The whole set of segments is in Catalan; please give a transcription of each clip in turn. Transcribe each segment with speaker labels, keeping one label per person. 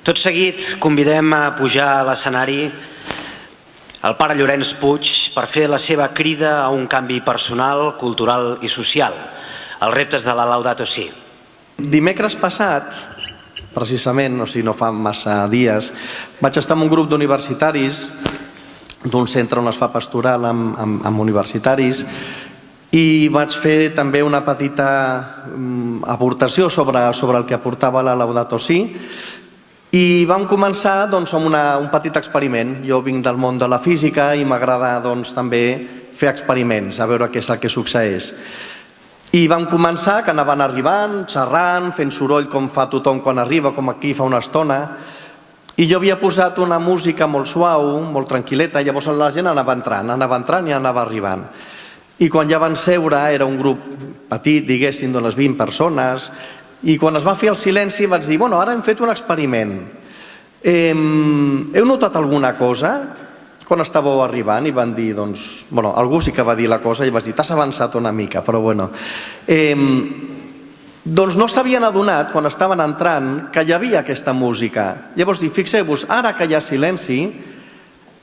Speaker 1: Tot seguit convidem a pujar a l'escenari el pare Llorenç Puig per fer la seva crida a un canvi personal, cultural i social, els reptes de la Laudato Si.
Speaker 2: Dimecres passat, precisament, o sigui, no fa massa dies, vaig estar amb un grup d'universitaris d'un centre on es fa pastoral amb universitaris i vaig fer també una petita aportació sobre el que aportava la Laudato Si. I vam començar amb un petit experiment. Jo vinc del món de la física i m'agrada també fer experiments, a veure què és el que succeeix. I vam començar, que anaven arribant, xerrant, fent soroll com fa tothom quan arriba, com aquí fa una estona. I jo havia posat una música molt suau, molt tranquil·leta, i llavors la gent anava entrant i anava arribant. I quan ja van seure, era un grup petit, diguéssim, d'unes 20 persones, i quan es va fer el silenci vaig dir, ara hem fet un experiment. Heu notat alguna cosa quan estàveu arribant? I van dir, algú sí que va dir la cosa i vaig dir, t'has avançat una mica, però bueno. Doncs no s'havien adonat, quan estaven entrant, que hi havia aquesta música. Llavors dic, fixeu-vos, ara que hi ha silenci,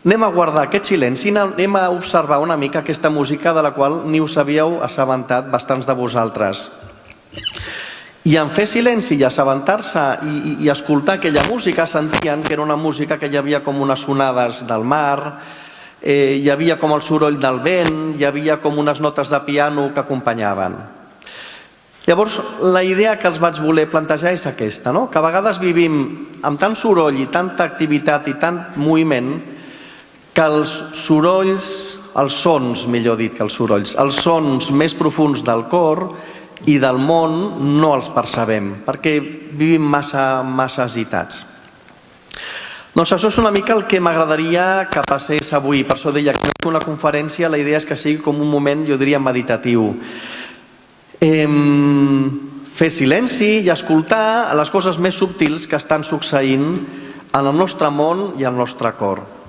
Speaker 2: anem a guardar aquest silenci, anem a observar una mica aquesta música de la qual ni us havíeu assabentat bastants de vosaltres. I en fer silenci i assabentar-se i escoltar aquella música sentien que era una música que hi havia com unes onades del mar, hi havia com el soroll del vent, hi havia com unes notes de piano que acompanyaven. Llavors la idea que els vaig voler plantejar és aquesta, que a vegades vivim amb tant soroll i tanta activitat i tant moviment que els sorolls, els sons, millor dit que els sorolls, els sons més profuns del cor i del món no els percebem, perquè vivim massa agitats. Doncs això és una mica el que m'agradaria que passés avui. Per això deia que una conferència, la idea és que sigui com un moment, jo diria, meditatiu. Fer silenci i escoltar les coses més subtils que estan succeint en el nostre món i al nostre cor.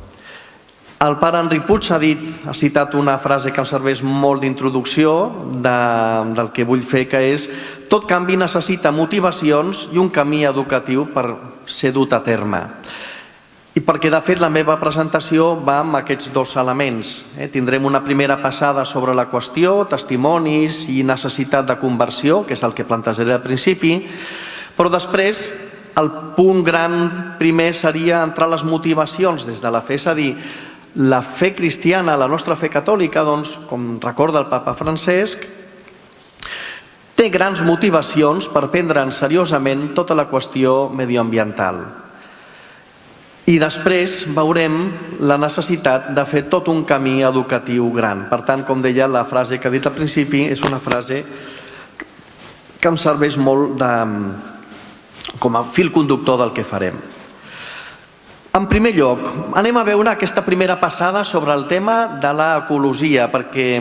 Speaker 2: El pare Enric Puig ha citat una frase que em serveix molt d'introducció del que vull fer, que és: tot canvi necessita motivacions i un camí educatiu per ser dut a terme. I perquè, de fet, la meva presentació va amb aquests dos elements. Tindrem una primera passada sobre la qüestió, testimonis i necessitat de conversió, que és el que plantejaré al principi, però després el punt gran primer seria entrar les motivacions des de la fe, és a dir, la fe cristiana, la nostra fe catòlica, com recorda el papa Francesc, té grans motivacions per prendre'n seriosament tota la qüestió medioambiental. I després veurem la necessitat de fer tot un camí educatiu gran. Per tant, com deia, la frase que he dit al principi és una frase que em serveix molt com a fil conductor del que farem. En primer lloc, anem a veure aquesta primera passada sobre el tema de l'ecologia, perquè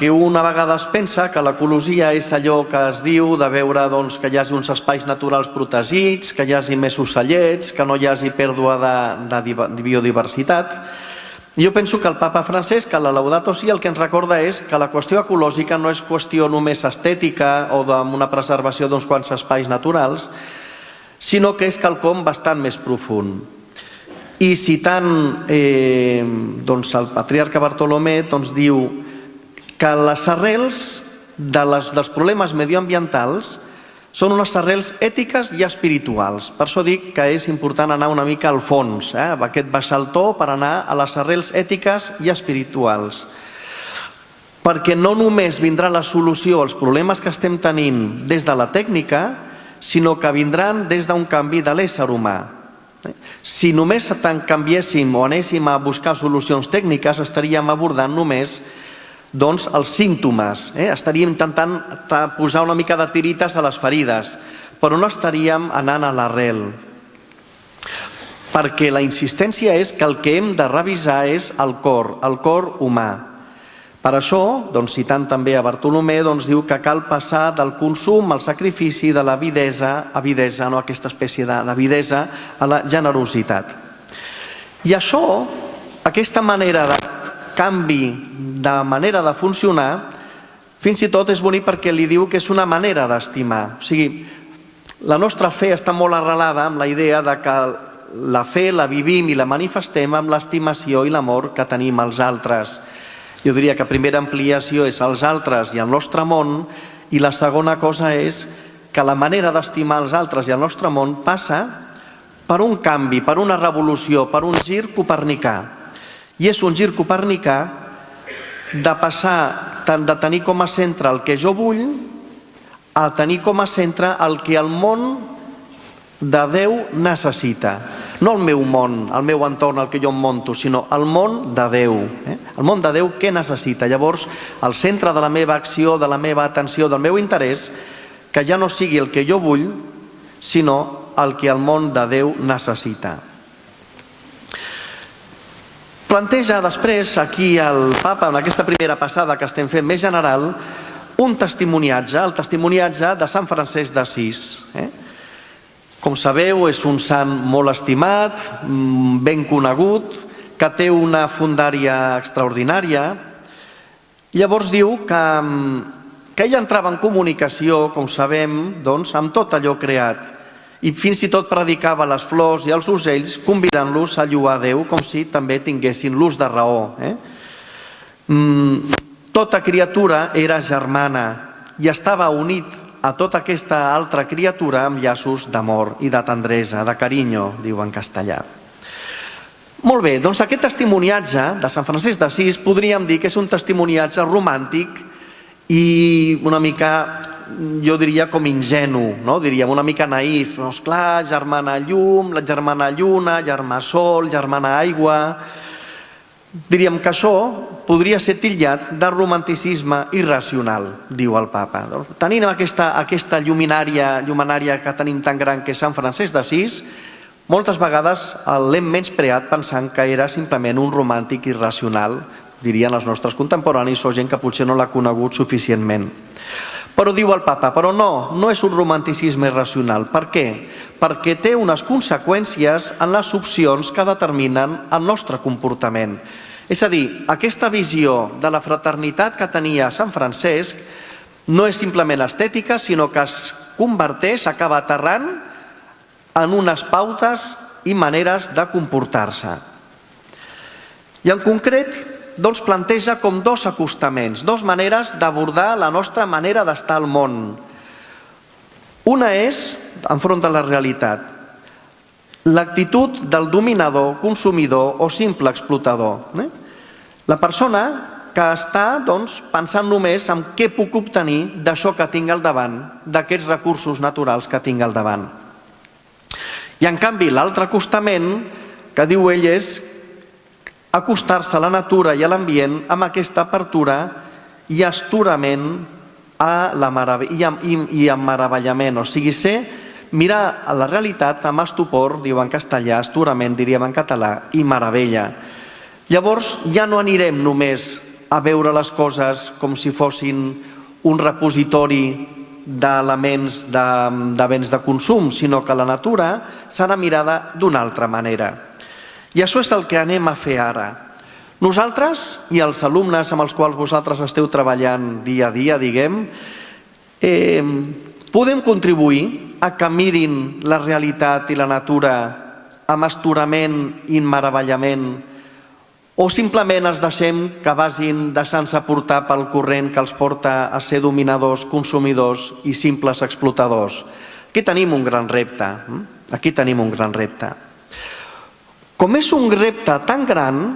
Speaker 2: una vegada es pensa que l'ecologia és allò que es diu de veure que hi hagi uns espais naturals protegits, que hi hagi més ocellets, que no hi hagi pèrdua de biodiversitat. Jo penso que el papa Francesc, a la Laudato Si, el que ens recorda és que la qüestió ecològica no és qüestió només estètica o d'una preservació d'uns quants espais naturals, sinó que és quelcom bastant més profund. I citant el patriarca Bartolomé, diu que les arrels dels problemes medioambientals són unes arrels ètiques i espirituals. Per això dic que és important anar una mica al fons, aquest baixaltó per anar a les arrels ètiques i espirituals. Perquè no només vindrà la solució als problemes que estem tenint des de la tècnica, sinó que vindran des d'un canvi de l'ésser humà. Si només canviéssim o anéssim a buscar solucions tècniques, estaríem abordant només els símptomes, estaríem intentant posar una mica de tirites a les ferides, però no estaríem anant a l'arrel. Perquè la insistència és que el que hem de revisar és el cor humà. Per això, citant també a Bartolomé, diu que cal passar del consum al sacrifici, de l'avidesa, aquesta espècie d'avidesa, a la generositat. I això, aquesta manera de canvi de manera de funcionar, fins i tot és bonic perquè li diu que és una manera d'estimar. O sigui, la nostra fe està molt arrelada amb la idea de que la fe la vivim i la manifestem amb l'estimació i l'amor que tenim als altres. Jo diria que la primera ampliació és els altres i el nostre món, i la segona cosa és que la manera d'estimar els altres i el nostre món passa per un canvi, per una revolució, per un gir copernicà. I és un gir copernicà de passar de tenir com a centre el que jo vull a tenir com a centre el que el món de Déu necessita. No el meu món, el meu entorn, el que jo em monto, sinó el món de Déu. El món de Déu què necessita? Llavors, el centre de la meva acció, de la meva atenció, del meu interès, que ja no sigui el que jo vull, sinó el que el món de Déu necessita. Planteja després aquí el Papa, en aquesta primera passada que estem fent més general, un testimoniatge, el testimoniatge de Sant Francesc d'Assís. Com sabeu, és un sant molt estimat, ben conegut, que té una fundària extraordinària. Llavors diu que ell entrava en comunicació, com sabem, amb tot allò creat, i fins i tot predicava les flors i els ocells, convidant-los a lloar Déu, com si també tinguessin l'ús de raó. Tota criatura era germana i estava unit a tota aquesta altra criatura amb llaços d'amor i de tendresa, de carinyo, diu en castellà. Molt bé, doncs aquest testimoniatge de Sant Francesc d'Assís podríem dir que és un testimoniatge romàntic i una mica, jo diria, com ingenu, diríem una mica naïf. Esclar, germana llum, la germana lluna, germà sol, germana aigua. Diríem que això podria ser titllat de romanticisme irracional, diu el Papa. Tenint aquesta llumenària que tenim tan gran que és Sant Francesc d'Assís, moltes vegades l'hem menyspreat pensant que era simplement un romàntic irracional, dirien els nostres contemporanis o gent que potser no l'ha conegut suficientment. Però diu el Papa, però no és un romanticisme irracional. Per què? Perquè té unes conseqüències en les opcions que determinen el nostre comportament. És a dir, aquesta visió de la fraternitat que tenia Sant Francesc no és simplement estètica, sinó que es converteix, acaba aterrant en unes pautes i maneres de comportar-se. I en concret, planteja com dos acostaments, dos maneres d'abordar la nostra manera d'estar al món. Una és, enfront de la realitat, l'actitud del dominador, consumidor o simple explotador. La persona que està pensant només en què puc obtenir d'això que tinc al davant, d'aquests recursos naturals que tinc al davant. I en canvi l'altre acostament que diu ell és acostar-se a la natura i a l'ambient amb aquesta apertura i astorament i emmeravellament, o sigui, mirar a la realitat amb estupor, diu en castellà, astorament, diríem en català, i meravella. Llavors ja no anirem només a veure les coses com si fossin un repositori d'elements de béns de consum, sinó que la natura serà mirada d'una altra manera. I això és el que anem a fer ara. Nosaltres i els alumnes amb els quals vosaltres esteu treballant dia a dia, podem contribuir a que mirin la realitat i la natura amb astorament i meravellament, o simplement els deixem que vagin deixant-se portar pel corrent que els porta a ser dominadors, consumidors i simples explotadors. Aquí tenim un gran repte. Com és un repte tan gran,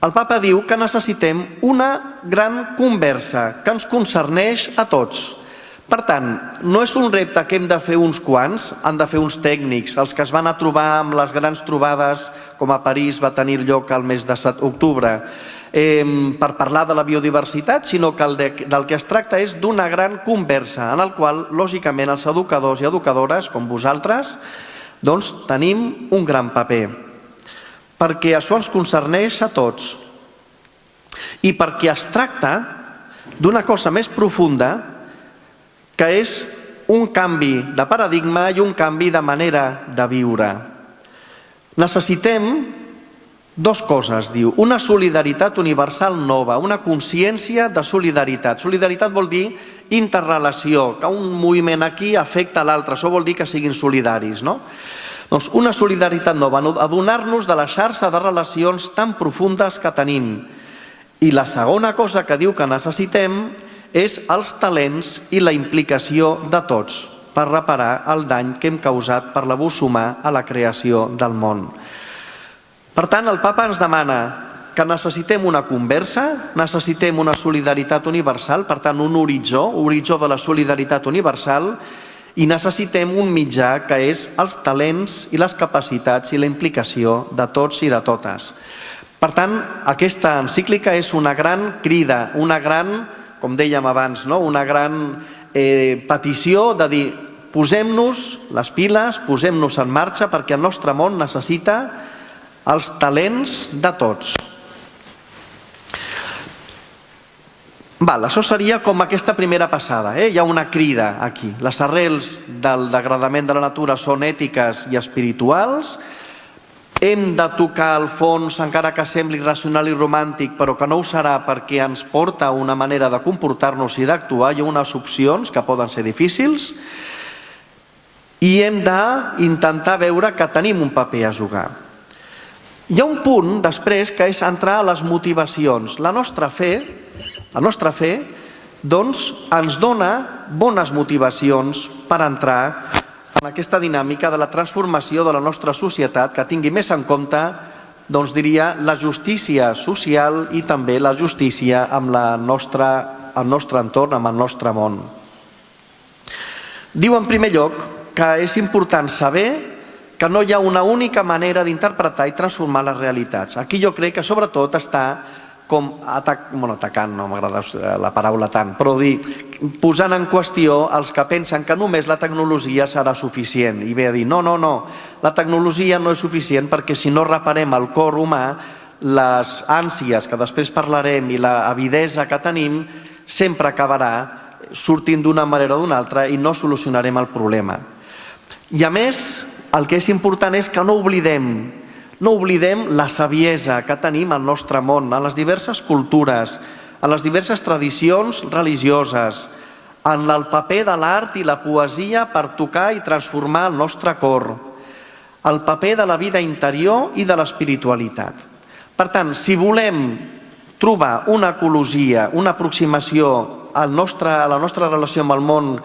Speaker 2: el Papa diu que necessitem una gran conversa que ens concerneix a tots. Per tant, no és un repte que hem de fer uns quants, han de fer uns tècnics, els que es van a trobar amb les grans trobades, com a París va tenir lloc al mes d'octubre, per parlar de la biodiversitat, sinó que del que es tracta és d'una gran conversa, en el qual, lògicament, els educadors i educadores, com vosaltres, tenim un gran paper, perquè això ens concerneix a tots. i perquè es tracta d'una cosa més profunda, que és un canvi de paradigma i un canvi de manera de viure. Necessitem dues coses, diu, una solidaritat universal nova, una consciència de solidaritat. Solidaritat vol dir interrelació, que un moviment aquí afecta l'altre, això vol dir que siguin solidaris, no? Doncs una solidaritat nova, adonar-nos de la xarxa de relacions tan profundes que tenim. I la segona cosa que diu que necessitem és els talents i la implicació de tots per reparar el dany que hem causat per l'abús humà a la creació del món. Per tant, el Papa ens demana que necessitem una conversa, necessitem una solidaritat universal, per tant, un horitzó de la solidaritat universal, i necessitem un mitjà que és els talents i les capacitats i la implicació de tots i de totes. Per tant, aquesta encíclica és una gran crida, una gran, com dèiem abans, una gran petició de dir posem-nos les piles, posem-nos en marxa perquè el nostre món necessita els talents de tots. Això seria com aquesta primera passada. Hi ha una crida aquí. Les arrels del degradament de la natura són ètiques i espirituals. Hem de tocar el fons, encara que sembli racional i romàntic, però que no ho serà perquè ens porta una manera de comportar-nos i d'actuar. Hi ha unes opcions que poden ser difícils i hem d'intentar veure que tenim un paper a jugar. Hi ha un punt després que és entrar a les motivacions. La nostra fe doncs, ens dona bones motivacions per entrar en aquesta dinàmica de la transformació de la nostra societat que tingui més en compte, doncs diria, la justícia social i també la justícia amb el nostre entorn, amb el nostre món. Diu en primer lloc que és important saber que no hi ha una única manera d'interpretar i transformar les realitats. Aquí jo crec que sobretot està com atacant, no m'agrada la paraula tant, però dir, posant en qüestió els que pensen que només la tecnologia serà suficient i ve a dir, no, la tecnologia no és suficient perquè si no reparem el cor humà, les ànsies que després parlarem i l'avidesa que tenim sempre acabarà sortint d'una manera o d'una altra i no solucionarem el problema. I a més, el que és important és que no oblidem la saviesa que tenim al nostre món, en les diverses cultures, en les diverses tradicions religioses, en el paper de l'art i la poesia per tocar i transformar el nostre cor, el paper de la vida interior i de l'espiritualitat. Per tant, si volem trobar una ecologia, una aproximació a la nostra relació amb el món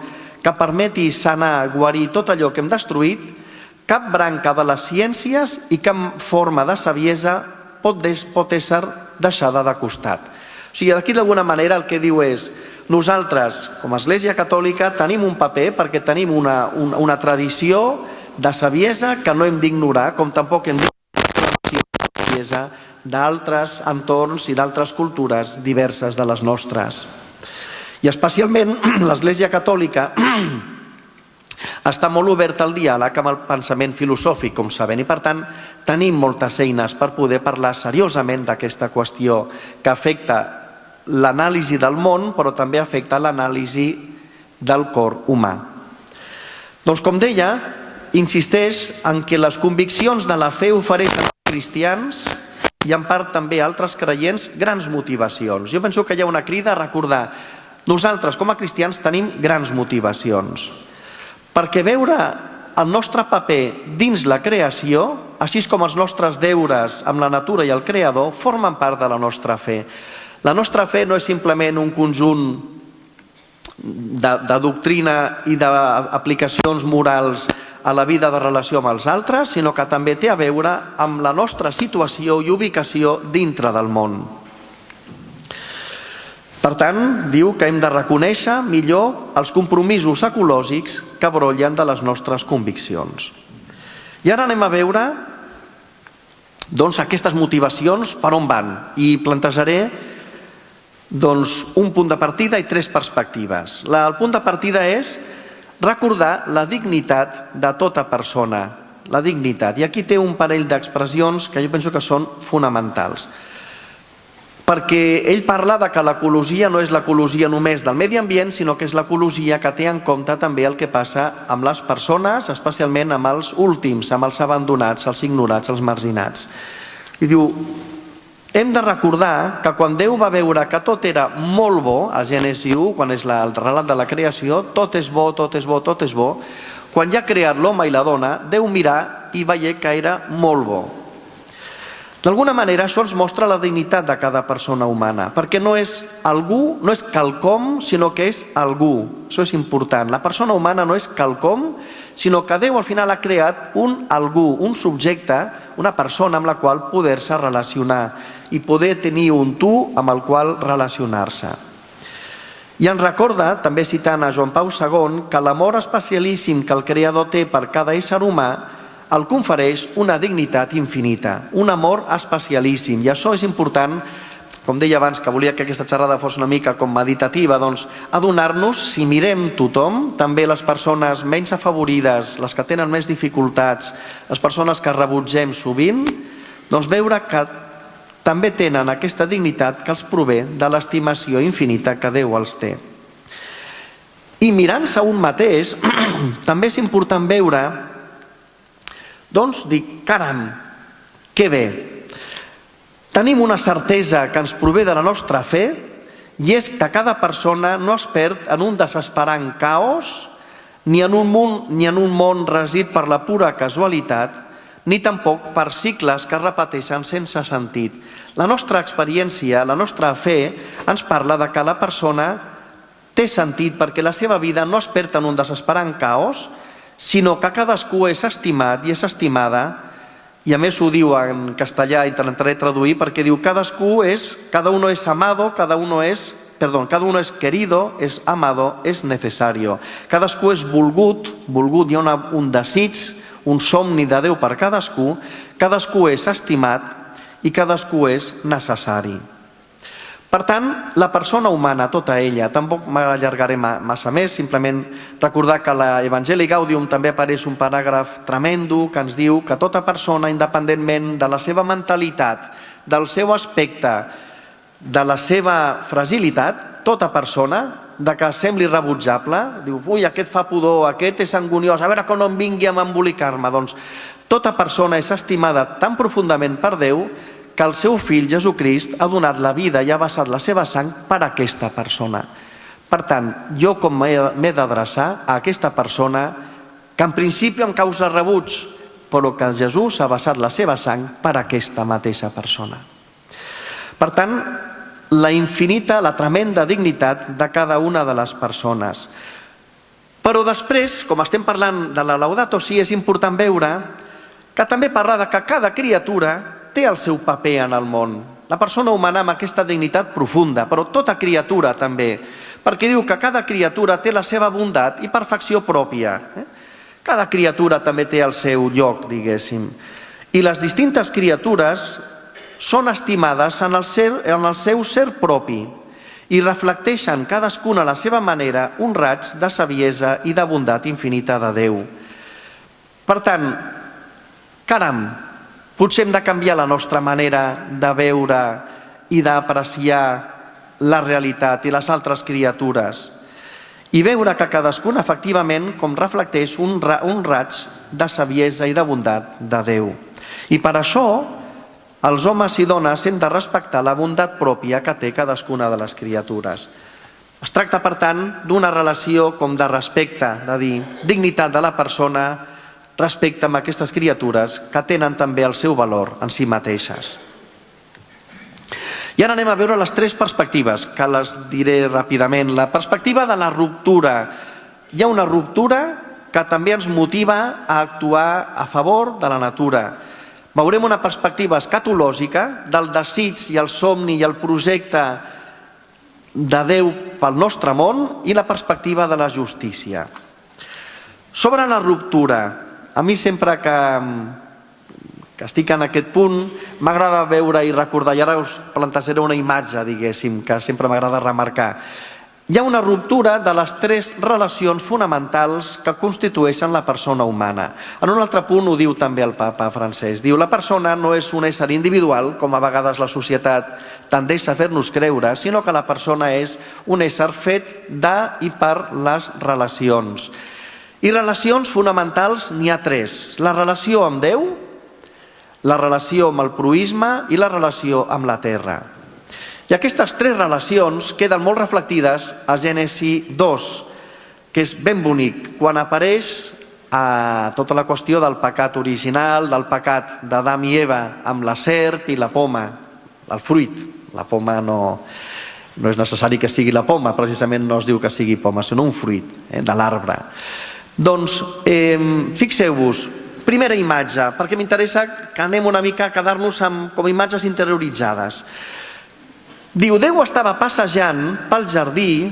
Speaker 2: que permeti sanar, guarir tot allò que hem destruït, cap branca de les ciències i cap forma de saviesa pot ésser deixada de costat. O sigui, d'aquí d'alguna manera el que diu és nosaltres, com a Església Catòlica, tenim un paper perquè tenim una tradició de saviesa que no hem d'ignorar, com tampoc hem d'ignorar la saviesa d'altres entorns i d'altres cultures diverses de les nostres. I especialment l'Església Catòlica està molt oberta al diàleg amb el pensament filosòfic, com sabem, i per tant tenim moltes eines per poder parlar seriosament d'aquesta qüestió que afecta l'anàlisi del món, però també afecta l'anàlisi del cor humà. Doncs com deia, insisteix en que les conviccions de la fe ofereixen als cristians i en part també a altres creients grans motivacions. Jo penso que hi ha una crida a recordar nosaltres com a cristians tenim grans motivacions perquè veure el nostre paper dins la creació, així com els nostres deures amb la natura i el creador, formen part de la nostra fe. La nostra fe no és simplement un conjunt de doctrina i d'aplicacions morals a la vida de relació amb els altres, sinó que també té a veure amb la nostra situació i ubicació dintre del món. Per tant, diu que hem de reconèixer millor els compromisos ecològics que brollen de les nostres conviccions. I ara anem a veure aquestes motivacions per on van i plantejaré un punt de partida i 3 perspectives. El punt de partida és recordar la dignitat de tota persona, la dignitat. I aquí té un parell d'expressions que jo penso que són fonamentals. perquè ell parla de que l'ecologia no és l'ecologia només del medi ambient, sinó que és l'ecologia que té en compte també el que passa amb les persones, especialment amb els últims, amb els abandonats, els ignorats, els marginats. I diu, hem de recordar que quan Déu va veure que tot era molt bo, a Gènesi 1, quan és el relat de la creació, tot és bo, tot és bo, tot és bo, quan ja ha creat l'home i la dona, Déu mirà i veié que era molt bo. D'alguna manera això ens mostra la dignitat de cada persona humana, perquè no és algú, no és quelcom, sinó que és algú. Això és important. La persona humana no és quelcom, sinó que Déu al final ha creat un algú, un subjecte, una persona amb la qual poder-se relacionar i poder tenir un tu amb el qual relacionar-se. I ens recorda, també citant a Joan Pau II, que l'amor especialíssim que el Creador té per cada ésser humà el confereix una dignitat infinita, un amor especialíssim. I això és important, com deia abans, que volia que aquesta xerrada fos una mica com meditativa, doncs adonar-nos, si mirem tothom, també les persones menys afavorides, les que tenen més dificultats, les persones que rebutgem sovint, doncs veure que també tenen aquesta dignitat que els prové de l'estimació infinita que Déu els té. I mirant-se un mateix, també és important veure, doncs dic, caram, que bé. Tenim una certesa que ens prové de la nostra fe i és que cada persona no es perd en un desesperant caos ni en un món regit per la pura casualitat ni tampoc per cicles que es repeteixen sense sentit. La nostra experiència, la nostra fe ens parla de que la persona té sentit perquè la seva vida no es perd en un desesperant caos, sinó que cadascú és estimat i és estimada, i a més ho diu en castellà, intentaré traduir, perquè diu cada uno es amado, cada uno es querido, es amado, es necesario. Cadascú és volgut, hi ha un desig, un somni de Déu per cadascú és estimat i cadascú és necessari. Per tant, la persona humana, tota ella, tampoc m'allargaré massa més, simplement recordar que a l'Evangeli Gaudium també apareix un paràgraf tremendo que ens diu que tota persona, independentment de la seva mentalitat, del seu aspecte, de la seva fragilitat, tota persona, de que sembli rebutjable, diu, ui, aquest fa pudor, aquest és anguniós, a veure que no em vingui a embolicar-me, doncs tota persona és estimada tan profundament per Déu que el seu fill Jesucrist ha donat la vida i ha vessat la seva sang per a aquesta persona. Per tant, jo com m'he d'adreçar a aquesta persona que en principi em causa rebuig, però que Jesús ha vessat la seva sang per a aquesta mateixa persona. Per tant, la infinita, la tremenda dignitat de cada una de les persones. Però després, com estem parlant de la Laudato Si, és important veure que també parla de que cada criatura té el seu paper en el món. La persona humana amb aquesta dignitat profunda, però tota criatura també, perquè diu que cada criatura té la seva bondat i perfecció pròpia. Cada criatura també té el seu lloc, diguéssim. I les distintes criatures són estimades en el seu ser propi i reflecteixen cadascuna a la seva manera un raig de saviesa i de bondat infinita de Déu. Per tant, caram, potser hem de canviar la nostra manera de veure i d'apreciar la realitat i les altres criatures i veure que cadascuna efectivament com reflecteix un raig de saviesa i de bondat de Déu. I per això els homes i dones hem de respectar la bondat pròpia que té cadascuna de les criatures. Es tracta, per tant, d'una relació com de respecte, de dir, dignitat de la persona, respecte amb aquestes criatures que tenen també el seu valor en si mateixes. I ara anem a veure les tres perspectives, que les diré ràpidament. La perspectiva de la ruptura. Hi ha una ruptura que també ens motiva a actuar a favor de la natura. Veurem una perspectiva escatològica del desig i el somni i el projecte de Déu pel nostre món i la perspectiva de la justícia. Sobre la ruptura, a mi sempre que estic en aquest punt m'agrada veure i recordar, i ara us plantejaré una imatge, diguéssim, que sempre m'agrada remarcar. Hi ha una ruptura de les 3 relacions fonamentals que constitueixen la persona humana. En un altre punt ho diu també el papa Francesc. Diu, la persona no és un ésser individual, com a vegades la societat tendeix a fer-nos creure, sinó que la persona és un ésser fet de i per les relacions. I relacions fonamentals n'hi ha 3. La relació amb Déu, la relació amb el proïsme i la relació amb la terra. I aquestes 3 relacions queden molt reflectides a Gènesi 2, que és ben bonic, quan apareix tota la qüestió del pecat original, del pecat d'Adam i Eva amb la serp i la poma, el fruit. La poma no és necessari que sigui la poma, precisament no es diu que sigui poma, sinó un fruit de l'arbre. Doncs fixeu-vos, primera imatge, perquè m'interessa que anem una mica a quedar-nos com imatges interioritzades. Diu, Déu estava passejant pel jardí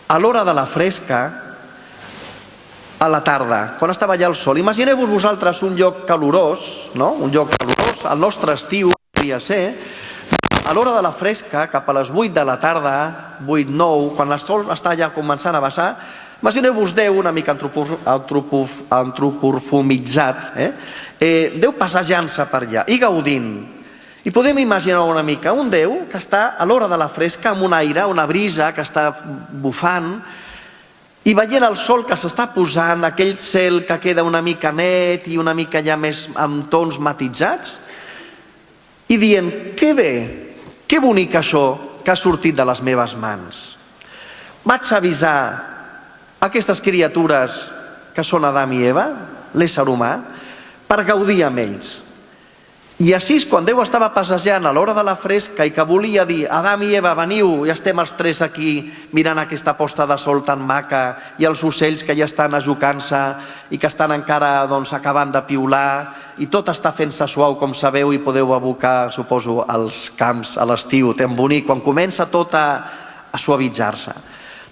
Speaker 2: a l'hora de la fresca a la tarda, quan estava allà el sol. Imagineu-vos vosaltres un lloc calorós, no? Un lloc calorós, el nostre estiu podria ser, a l'hora de la fresca, cap a les 8 de la tarda, 8-9, quan el sol està allà començant a vessar, imagineu-vos Déu una mica antropoformitzat, Déu passejant-se per allà i gaudint. I podem imaginar una mica un Déu que està a l'hora de la fresca amb un aire, una brisa que està bufant i veient el sol que s'està posant, aquell cel que queda una mica net i una mica ja més amb tons matitzats i dient, que bé, que bonic això que ha sortit de les meves mans. Vaig avisar aquestes criatures que són Adam i Eva, l'ésser humà, per gaudir amb ells. I així, quan Déu estava passejant a l'hora de la fresca i que volia dir, Adam i Eva, veniu, ja estem els 3 aquí mirant aquesta posta de sol tan maca i els ocells que ja estan ajocant-se i que estan encara acabant de piular i tot està fent-se suau, com sabeu, i podeu abocar, suposo, als camps a l'estiu, tan bonic, quan comença tot a suavitzar-se.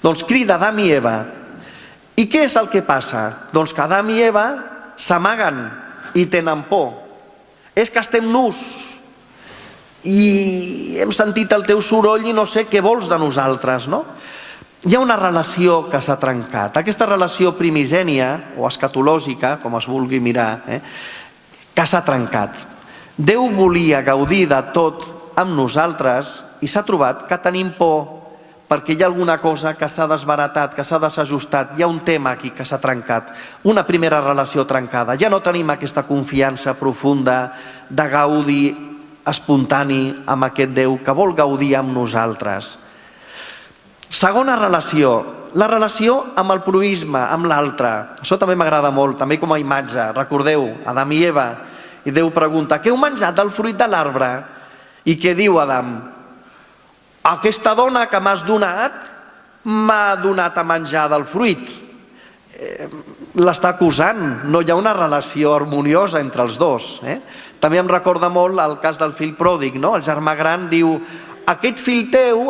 Speaker 2: Doncs crida Adam i Eva. I què és el que passa? Doncs que Adam i Eva s'amaguen i tenen por. És que estem nus i hem sentit el teu soroll i no sé què vols de nosaltres, no? Hi ha una relació que s'ha trencat. Aquesta relació primigènia o escatològica, com es vulgui mirar, que s'ha trencat. Déu volia gaudir de tot amb nosaltres i s'ha trobat que tenim por perquè hi ha alguna cosa que s'ha desbaratat, que s'ha desajustat, hi ha un tema aquí que s'ha trencat, una primera relació trencada, ja no tenim aquesta confiança profunda de gaudi espontani amb aquest Déu que vol gaudir amb nosaltres. Segona relació, la relació amb el proïsme, amb l'altre. Això també m'agrada molt, també com a imatge. Recordeu, Adam i Eva, i Déu pregunta, què heu menjat del fruit de l'arbre? I què diu Adam? Aquesta dona que m'has donat m'ha donat a menjar del fruit. L'està acusant, no hi ha una relació harmoniosa entre els dos. També em recorda molt el cas del fill pròdig, no? El germà gran diu, aquest fill teu,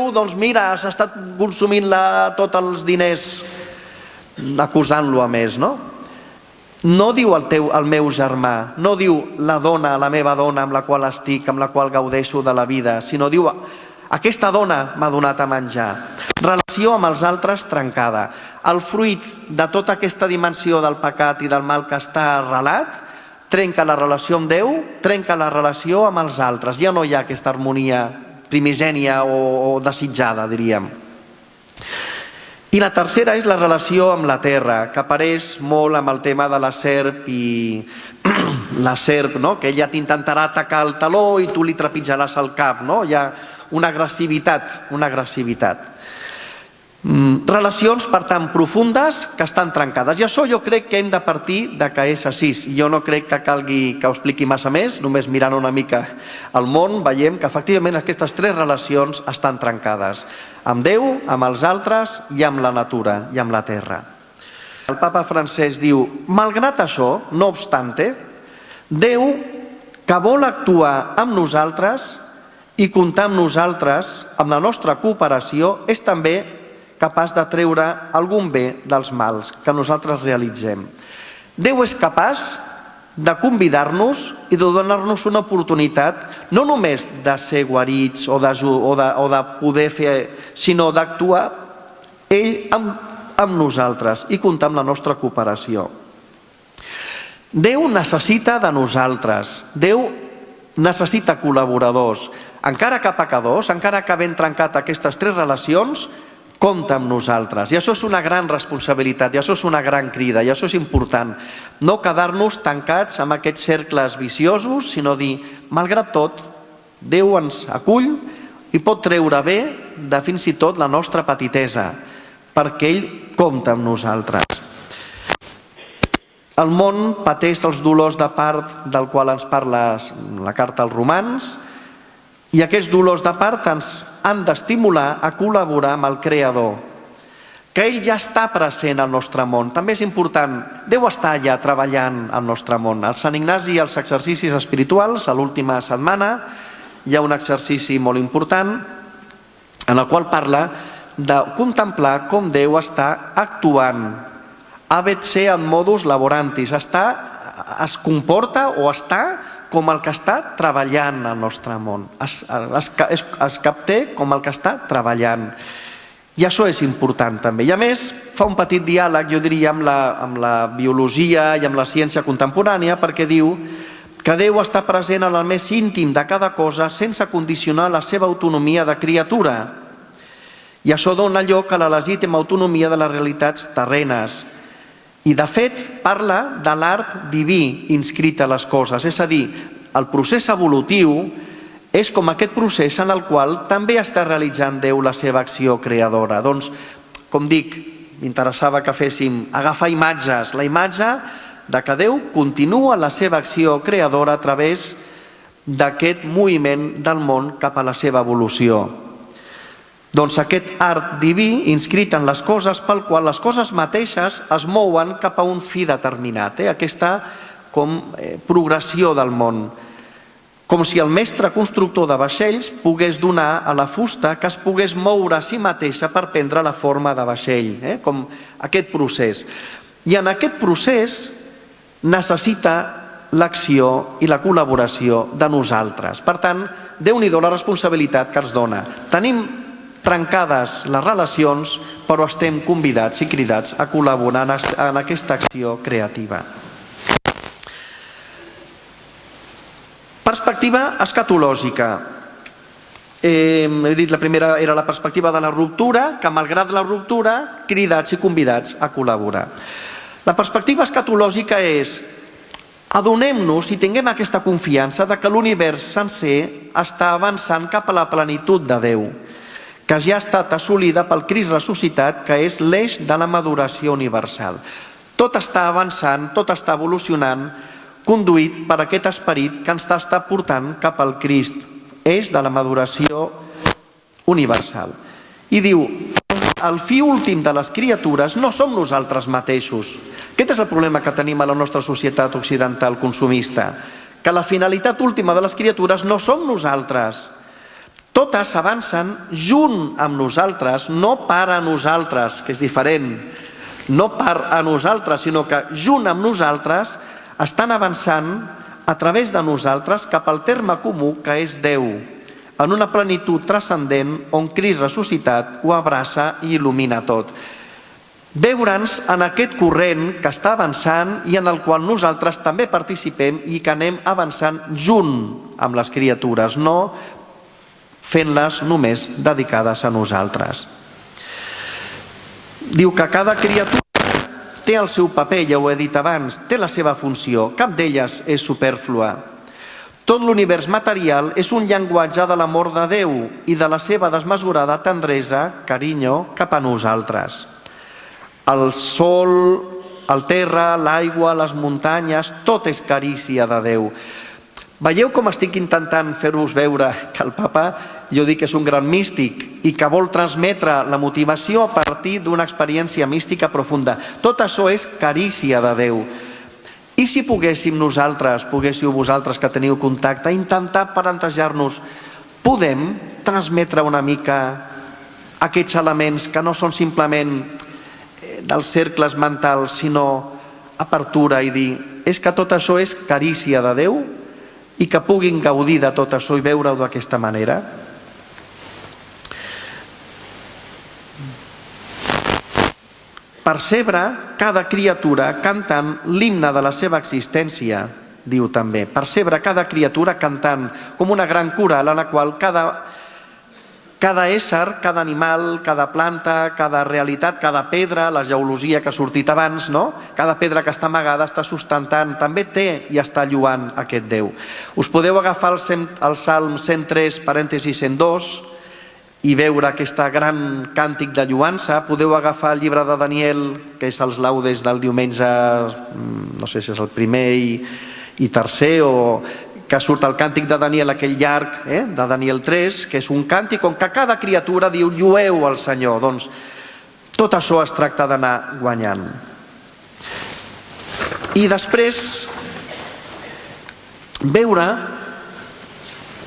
Speaker 2: doncs mira, s'ha estat consumint tots els diners, acusant-lo a més, no? No diu el meu germà, no diu la dona, la meva dona amb la qual estic, amb la qual gaudeixo de la vida, sinó diu aquesta dona m'ha donat a menjar. Relació amb els altres trencada. El fruit de tota aquesta dimensió del pecat i del mal que està arrelat trenca la relació amb Déu, trenca la relació amb els altres. Ja no hi ha aquesta harmonia primigènia o desitjada, diríem. I la tercera és la relació amb la terra, que apareix molt amb el tema de la serp i la serp, no? Que ella t'intentarà atacar el taló i tu li trepitjaràs el cap, no? Hi ha una agressivitat. Relacions, per tant, profundes que estan trencades. I això jo crec que hem de partir de que és així. Jo no crec que calgui que ho expliqui massa més, només mirant una mica el món veiem que efectivament aquestes 3 relacions estan trencades. Amb Déu, amb els altres i amb la natura i amb la terra. El papa Francesc diu, malgrat això, no obstante, Déu que vol actuar amb nosaltres i comptar amb nosaltres, amb la nostra cooperació, és també capaç de treure algun bé dels mals que nosaltres realitzem. Déu és capaç de convidar-nos i de donar-nos una oportunitat no només de ser guarits o de poder fer, sinó d'actuar ell amb nosaltres i comptar amb la nostra cooperació. Déu necessita de nosaltres, Déu necessita col·laboradors, encara que pecadors, encara que havent trencat aquestes tres relacions, compta amb nosaltres. I això és una gran responsabilitat, i això és una gran crida, i això és important. No quedar-nos tancats amb aquests cercles viciosos, sinó dir, malgrat tot, Déu ens acull i pot treure bé de fins i tot la nostra petitesa, perquè ell compta amb nosaltres. El món pateix els dolors de part del qual ens parla la carta als Romans, i aquests dolors de part ens han d'estimular a col·laborar amb el Creador, que ell ja està present al nostre món. També és important, Déu està allà treballant al nostre món. Al Sant Ignasi, als exercicis espirituals, a l'última setmana, hi ha un exercici molt important en el qual parla de contemplar com Déu està actuant. Habet ser en modus laborantis, es comporta o està com el que està treballant al nostre món. Es capté com el que està treballant. I això és important també. I a més, fa un petit diàleg, jo diria, amb la biologia i amb la ciència contemporània, perquè diu que Déu està present en el més íntim de cada cosa sense condicionar la seva autonomia de criatura. I això dona lloc a la legítima autonomia de les realitats terrenes. I de fet parla de l'art diví inscrit a les coses, és a dir, el procés evolutiu és com aquest procés en el qual també està realitzant Déu la seva acció creadora. Doncs, com dic, m'interessava que féssim agafar imatges, la imatge de que Déu continua la seva acció creadora a través d'aquest moviment del món cap a la seva evolució. Doncs aquest art diví inscrit en les coses pel qual les coses mateixes es mouen cap a un fi determinat, aquesta progressió del món. Com si el mestre constructor de vaixells pogués donar a la fusta que es pogués moure a si mateixa per prendre la forma de vaixell, com aquest procés. I en aquest procés necessita l'acció i la col·laboració de nosaltres. Per tant, Déu-n'hi-do la responsabilitat que ens dona. Tenim trencades les relacions, però estem convidats i cridats a col·laborar en aquesta acció creativa. Perspectiva escatològica. He dit, la primera era la perspectiva de la ruptura, que malgrat la ruptura, cridats i convidats a col·laborar. La perspectiva escatològica és: adonem-nos i tinguem aquesta confiança de que l'univers sencer està avançant cap a la plenitud de Déu, que ja ha estat assolida pel Crist ressuscitat, que és l'eix de la maduració universal. Tot està avançant, tot està evolucionant, conduït per aquest esperit que ens està portant cap al Crist, eix de la maduració universal. I diu, el fi últim de les criatures no som nosaltres mateixos. Aquest és el problema que tenim a la nostra societat occidental consumista, que la finalitat última de les criatures no som nosaltres. Totes avancen junt amb nosaltres, no per a nosaltres, que és diferent, no per a nosaltres, sinó que junt amb nosaltres estan avançant a través de nosaltres cap al terme comú que és Déu, en una plenitud transcendent on Crist ressuscitat ho abraça i il·lumina tot. Veure'ns en aquest corrent que està avançant i en el qual nosaltres també participem i que anem avançant junt amb les criatures, no fent-les només dedicades a nosaltres. Diu que cada criatura té el seu paper, ja ho he dit abans, té la seva funció, cap d'elles és supèrflua. Tot l'univers material és un llenguatge de l'amor de Déu i de la seva desmesurada tendresa, carinyo, cap a nosaltres. El sol, el terra, l'aigua, les muntanyes, tot és carícia de Déu. Veieu com estic intentant fer-vos veure que el papa, jo dic que és un gran místic i que vol transmetre la motivació a partir d'una experiència mística profunda. Tot això és carícia de Déu. I si poguéssiu vosaltres que teniu contacte, intentar plantejar-nos, podem transmetre una mica aquests elements que no són simplement dels cercles mentals, sinó apertura i dir, és que tot això és carícia de Déu i que puguin gaudir de tot això i veure-ho d'aquesta manera. Percebre cada criatura cantant l'himne de la seva existència, diu també. Percebre cada criatura cantant com una gran coral en la qual cada ésser, cada animal, cada planta, cada realitat, cada pedra, la geologia que ha sortit abans, no? Cada pedra que està amagada està sustentant, també té i està lluant aquest Déu. Us podeu agafar el Salm 103, parèntesi 102, i veure aquest gran càntic de lluança. Podeu agafar el llibre de Daniel, que és els laudes del diumenge, no sé si és el primer i tercer, o que surt el càntic de Daniel, aquell llarg, de Daniel 3, que és un càntic on cada criatura diu llueu al Senyor. Doncs tot això es tracta d'anar guanyant. I després veure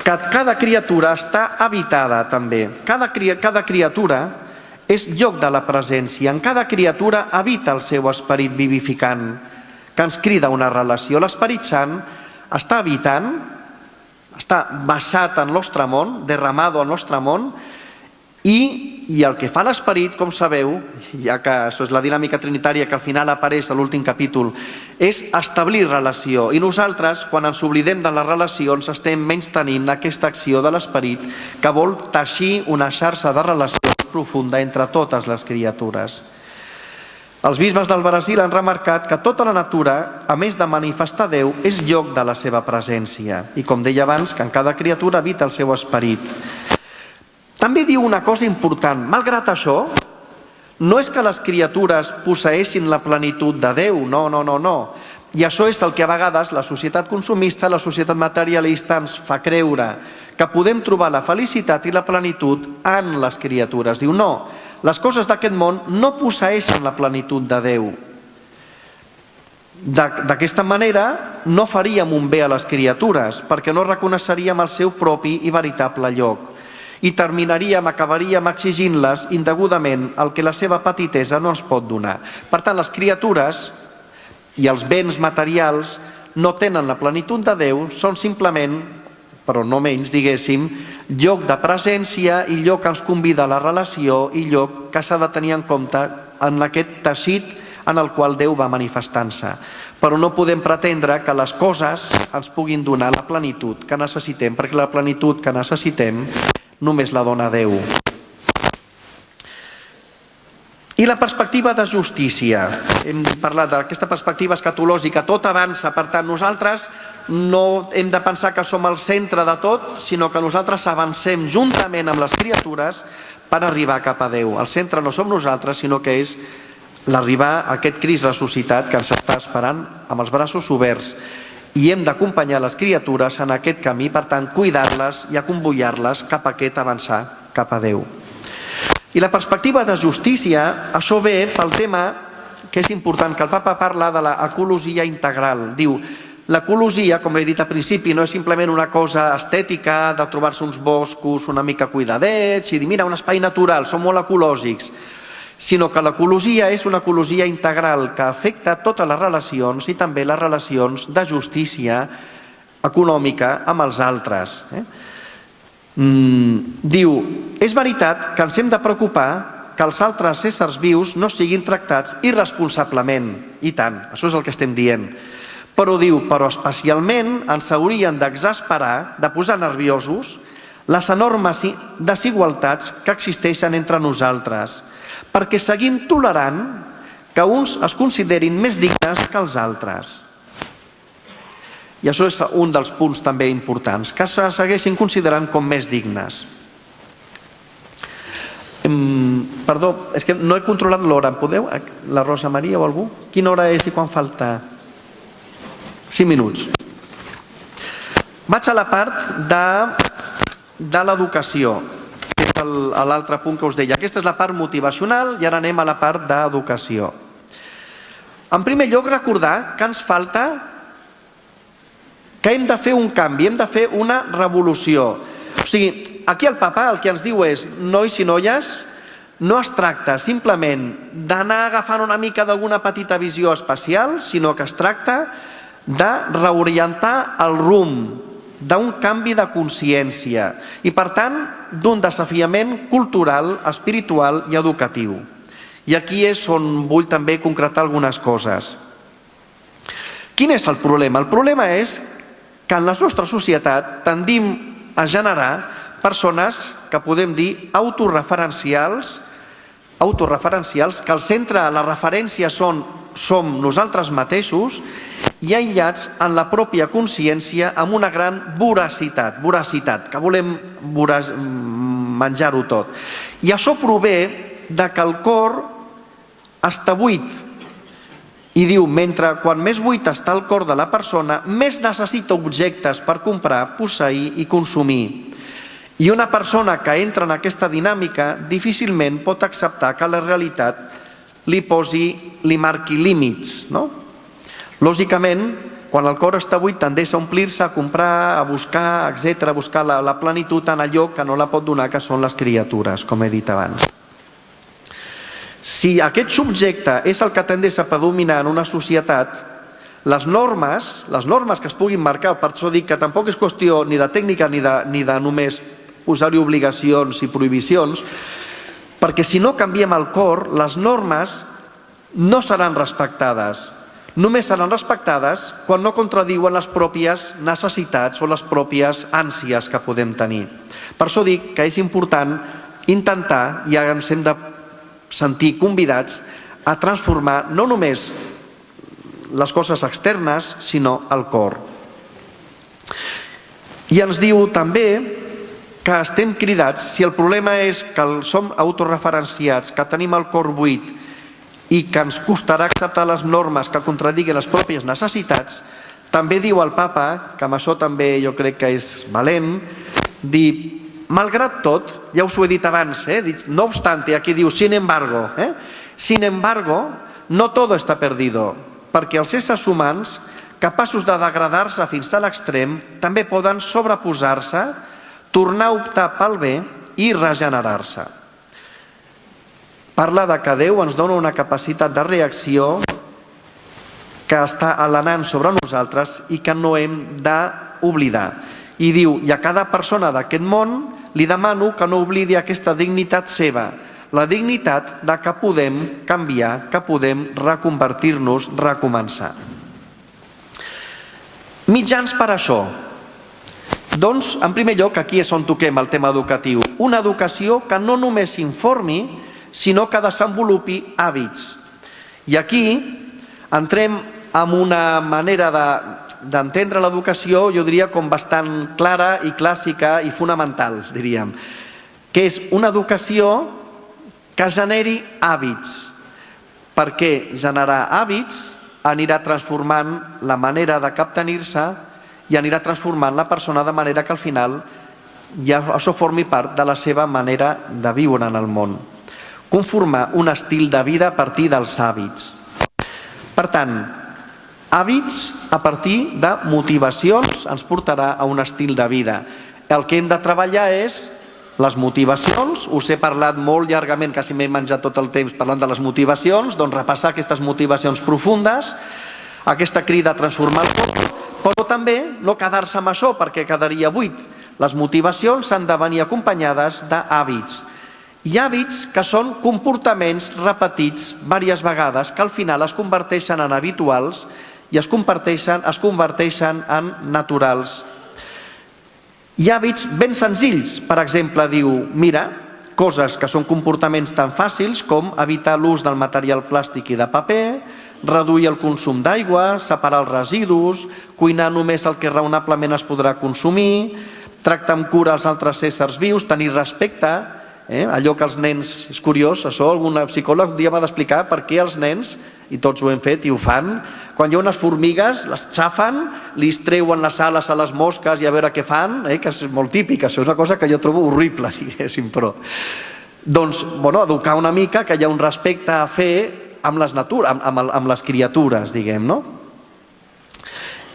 Speaker 2: que cada criatura està habitada també. Cada criatura és lloc de la presència. En cada criatura habita el seu esperit vivificant, que ens crida una relació. L'Esperit Sant està habitant, està basat en el nostre món, derramado al nostre món, i el que fa l'Esperit, com sabeu, ja que això és la dinàmica trinitària que al final apareix a l'últim capítol, és establir relació. I nosaltres, quan ens oblidem de les relacions, estem menystenint aquesta acció de l'Esperit que vol teixir una xarxa de relacions profunda entre totes les criatures. Els bisbes del Brasil han remarcat que tota la natura, a més de manifestar Déu, és lloc de la seva presència. I com deia abans, que en cada criatura habita el seu esperit. També diu una cosa important. Malgrat això, no és que les criatures posseeixin la plenitud de Déu, no. I això és el que a vegades la societat consumista, la societat materialista ens fa creure, que podem trobar la felicitat i la plenitud en les criatures. Diu, no, les coses d'aquest món no posseeixen la plenitud de Déu. D'aquesta manera no faríem un bé a les criatures, perquè no reconeixeríem el seu propi i veritable lloc. I acabaríem exigint-les indegudament el que la seva petitesa no ens pot donar. Per tant, les criatures i els béns materials no tenen la plenitud de Déu, són simplement, però no menys, diguéssim, lloc de presència i lloc que ens convida a la relació i lloc que s'ha de tenir en compte en aquest teixit en el qual Déu va manifestant-se. Però no podem pretendre que les coses ens puguin donar la plenitud que necessitem, perquè la plenitud que necessitem només la dona Déu. I la perspectiva de justícia. Hem parlat d'aquesta perspectiva escatològica, tot avança, per tant nosaltres no hem de pensar que som el centre de tot, sinó que nosaltres avancem juntament amb les criatures per arribar cap a Déu. El centre no som nosaltres, sinó que és l'arribar a aquest Crist ressuscitat que ens està esperant amb els braços oberts. I hem d'acompanyar les criatures en aquest camí, per tant, cuidar-les i acomboiar-les cap a aquest avançar cap a Déu. I la perspectiva de justícia, això ve pel tema que és important, que el Papa parla de l'ecologia integral. Diu, l'ecologia, com he dit al principi, no és simplement una cosa estètica de trobar-se uns boscos una mica cuidadets i dir, mira, un espai natural, som molt ecològics, sinó que l'ecologia és una ecologia integral que afecta totes les relacions i també les relacions de justícia econòmica amb els altres. Diu, és veritat que ens hem de preocupar que els altres éssers vius no siguin tractats irresponsablement, i tant, això és el que estem dient. Però diu, però especialment ens haurien d'exasperar, de posar nerviosos, les enormes desigualtats que existeixen entre nosaltres, perquè seguim tolerant que uns es considerin més dignes que els altres. I això és un dels punts també importants, que se segueixin considerant com més dignes. Perdó, és que no he controlat l'hora. Podeu? La Rosa Maria o algú? Quina hora és i quan falta? 5 minuts. Vaig a la part de l'educació. És l'altre punt que us deia. Aquesta és la part motivacional i ara anem a la part d'educació. En primer lloc, recordar que ens falta, que hem de fer un canvi, hem de fer una revolució. O sigui, aquí el Papa el que ens diu és, nois i noies, no es tracta simplement d'anar agafant una mica d'alguna petita visió espacial, sinó que es tracta de reorientar el rumb, d'un canvi de consciència i, per tant, d'un desafiament cultural, espiritual i educatiu. I aquí és on vull també concretar algunes coses. Quin és el problema? El problema és que en la nostra societat tendim a generar persones que podem dir autorreferencials, que al centre la referència som nosaltres mateixos i aïllats en la pròpia consciència amb una gran voracitat, que volem menjar-ho tot. I això prové de que el cor està buit. I diu, quan més buit està el cor de la persona, més necessita objectes per comprar, posseir i consumir. I una persona que entra en aquesta dinàmica difícilment pot acceptar que la realitat li marqui límits, no? Lògicament, quan el cor està buit tendeix a omplir-se, a comprar, a buscar, etc., a buscar la plenitud en allò que no la pot donar, que són les criatures, com he dit abans. Si aquest subjecte és el que tendeix a predominar en una societat, les normes que es puguin marcar, per això dic que tampoc és qüestió ni de tècnica ni de només posar-hi obligacions i prohibicions, perquè si no canviem el cor, les normes no seran respectades. Només seran respectades quan no contradiuen les pròpies necessitats o les pròpies ànsies que podem tenir. Per això dic que és important intentar, i ens hem de sentir convidats a transformar no només les coses externes, sinó el cor. I ens diu també que estem cridats, si el problema és que som autorreferenciats, que tenim el cor buit i que ens costarà acceptar les normes que contradiguen les pròpies necessitats, també diu el Papa, que amb això també jo crec que és valent, dir, malgrat tot, ja us ho he dit abans, no obstante, aquí diu, sin embargo, no todo está perdido, perquè els éssers humans, capaços de degradar-se fins a l'extrem, també poden sobreposar-se, tornar a optar pel bé i regenerar-se. Parla de que Déu ens dona una capacitat de reacció que està alenant sobre nosaltres i que no hem d'oblidar. I diu, i a cada persona d'aquest món li demano que no oblidi aquesta dignitat seva, la dignitat de que podem canviar, que podem reconvertir-nos, recomençar. Mitjans per això. Doncs, en primer lloc, aquí és on toquem el tema educatiu. Una educació que no només informi, sinó que desenvolupi hàbits. I aquí entrem en una manera d'entendre l'educació, jo diria com bastant clara i clàssica i fonamental, diríem, que és una educació que generi hàbits, perquè generar hàbits anirà transformant la manera de captenir-se i anirà transformant la persona de manera que al final ja això formi part de la seva manera de viure en el món. Conformar un estil de vida a partir dels hàbits. Per tant, hàbits a partir de motivacions ens portarà a un estil de vida. El que hem de treballar és les motivacions. Us he parlat molt llargament, quasi m'he menjat tot el temps parlant de les motivacions, doncs repassar aquestes motivacions profundes, aquesta crida a transformar el cor, però també no quedar-se amb això perquè quedaria buit. Les motivacions han de venir acompanyades d'hàbits. Hi ha hàbits que són comportaments repetits diverses vegades que al final es converteixen en habituals i es converteixen en naturals. Hi ha hàbits ben senzills, per exemple, diu, mira, coses que són comportaments tan fàcils com evitar l'ús del material plàstic i de paper, reduir el consum d'aigua, separar els residus, cuinar només el que raonablement es podrà consumir, tractar amb cura els altres éssers vius, tenir respecte, allò que els nens, és curiós, això algun psicòleg un dia m'ha d'explicar per què els nens, i tots ho hem fet i ho fan, quan hi ha unes formigues, les xafen, li treuen les ales a les mosques i a veure què fan, que és molt típic, això és una cosa que jo trobo horrible, diguéssim, però... Doncs, educar una mica que hi ha un respecte a fer amb les criatures, diguem, no?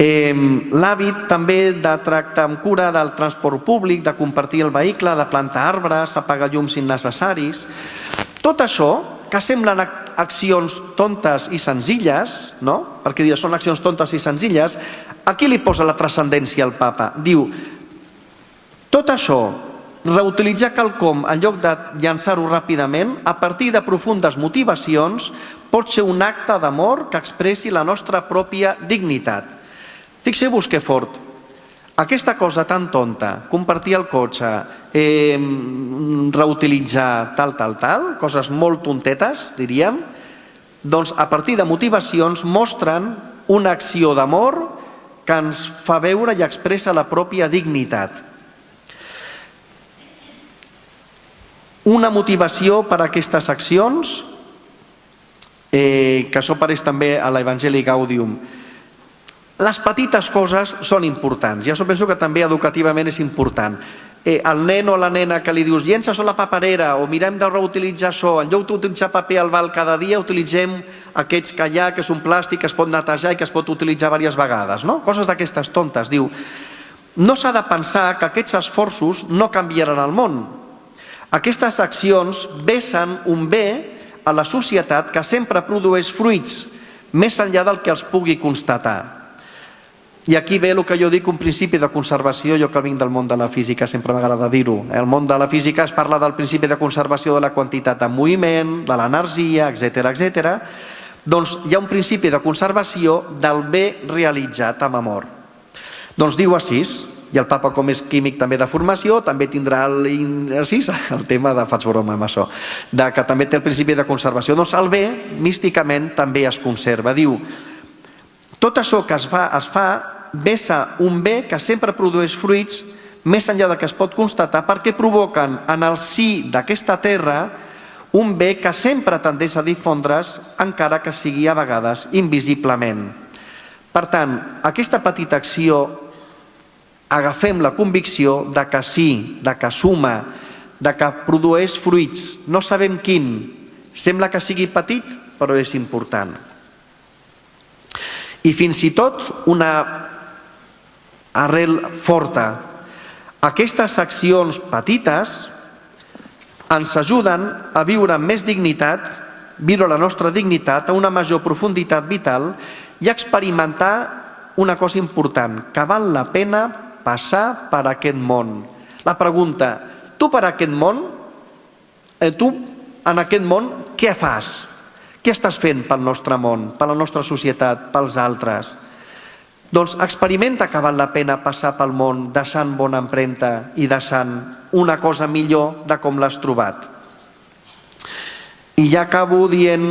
Speaker 2: L'hàbit també de tractar amb cura del transport públic, de compartir el vehicle, de plantar arbres, apagar llums innecessaris. Tot això, que semblen accions tontes i senzilles, no? Perquè dius, són accions tontes i senzilles, aquí li posa la transcendència al papa. Diu, tot això, reutilitzar quelcom en lloc de llançar-ho ràpidament, a partir de profundes motivacions, pot ser un acte d'amor que expressi la nostra pròpia dignitat. Fixeu-vos que fort. Aquesta cosa tan tonta, compartir el cotxe, reutilitzar tal, coses molt tontetes, diríem, doncs a partir de motivacions mostren una acció d'amor que ens fa veure i expressa la pròpia dignitat. Una motivació per a aquestes accions, que això apareix també a l'Evangeli Gaudium. Les petites coses són importants, i això penso que també educativament és important. El nen o la nena que li dius llença això a la paperera o mirem de reutilitzar això, en lloc d'utilitzar paper al bal cada dia utilitzem aquests que hi ha, que és un plàstic que es pot netejar i que es pot utilitzar diverses vegades, no? Coses d'aquestes tontes. Diu, no s'ha de pensar que aquests esforços no canviaran el món. Aquestes accions vessen un bé a la societat que sempre produeix fruits més enllà del que els pugui constatar. I aquí ve el que jo dic, un principi de conservació, jo que vinc del món de la física, sempre m'agrada dir-ho. El món de la física es parla del principi de conservació de la quantitat en moviment, de l'energia, etc. Doncs hi ha un principi de conservació del bé realitzat amb amor. Doncs diu així, i el papa, com és químic també de formació, també tindrà el tema de, faig broma amb això, que també té el principi de conservació. Doncs el bé, místicament, també es conserva. Diu, tot això que es fa vessa un bé que sempre produeix fruits més enllà del que es pot constatar perquè provoquen en el si d'aquesta terra un bé que sempre tendeix a difondre's encara que sigui a vegades invisiblement. Per tant, aquesta petita acció agafem la convicció de que sí, de que suma, de que produeix fruits. No sabem quin. Sembla que sigui petit, però és important. I fins i tot una arrel forta. Aquestes accions petites ens ajuden a viure amb més dignitat, viure la nostra dignitat a una major profunditat vital i experimentar una cosa important, que val la pena passar per aquest món. La pregunta, tu per aquest món, tu en aquest món què fas? Què estàs fent pel nostre món, per la nostra societat, pels altres? Doncs experimenta que val la pena passar pel món deixant bona empremta i deixant una cosa millor de com l'has trobat. I ja acabo dient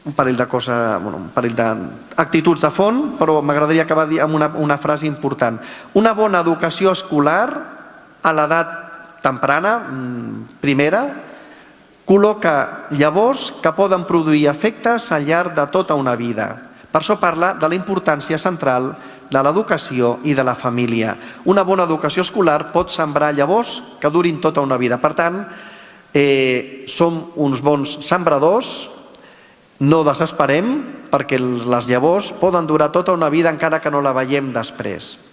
Speaker 2: un parell d'actituds de fons, però m'agradaria acabar amb una frase important. Una bona educació escolar a l'edat temprana, primera, col·loca llavors que poden produir efectes al llarg de tota una vida. Per això parla de la importància central de l'educació i de la família. Una bona educació escolar pot sembrar llavors que durin tota una vida. Per tant, som uns bons sembradors, no desesperem, perquè les llavors poden durar tota una vida encara que no la veiem després.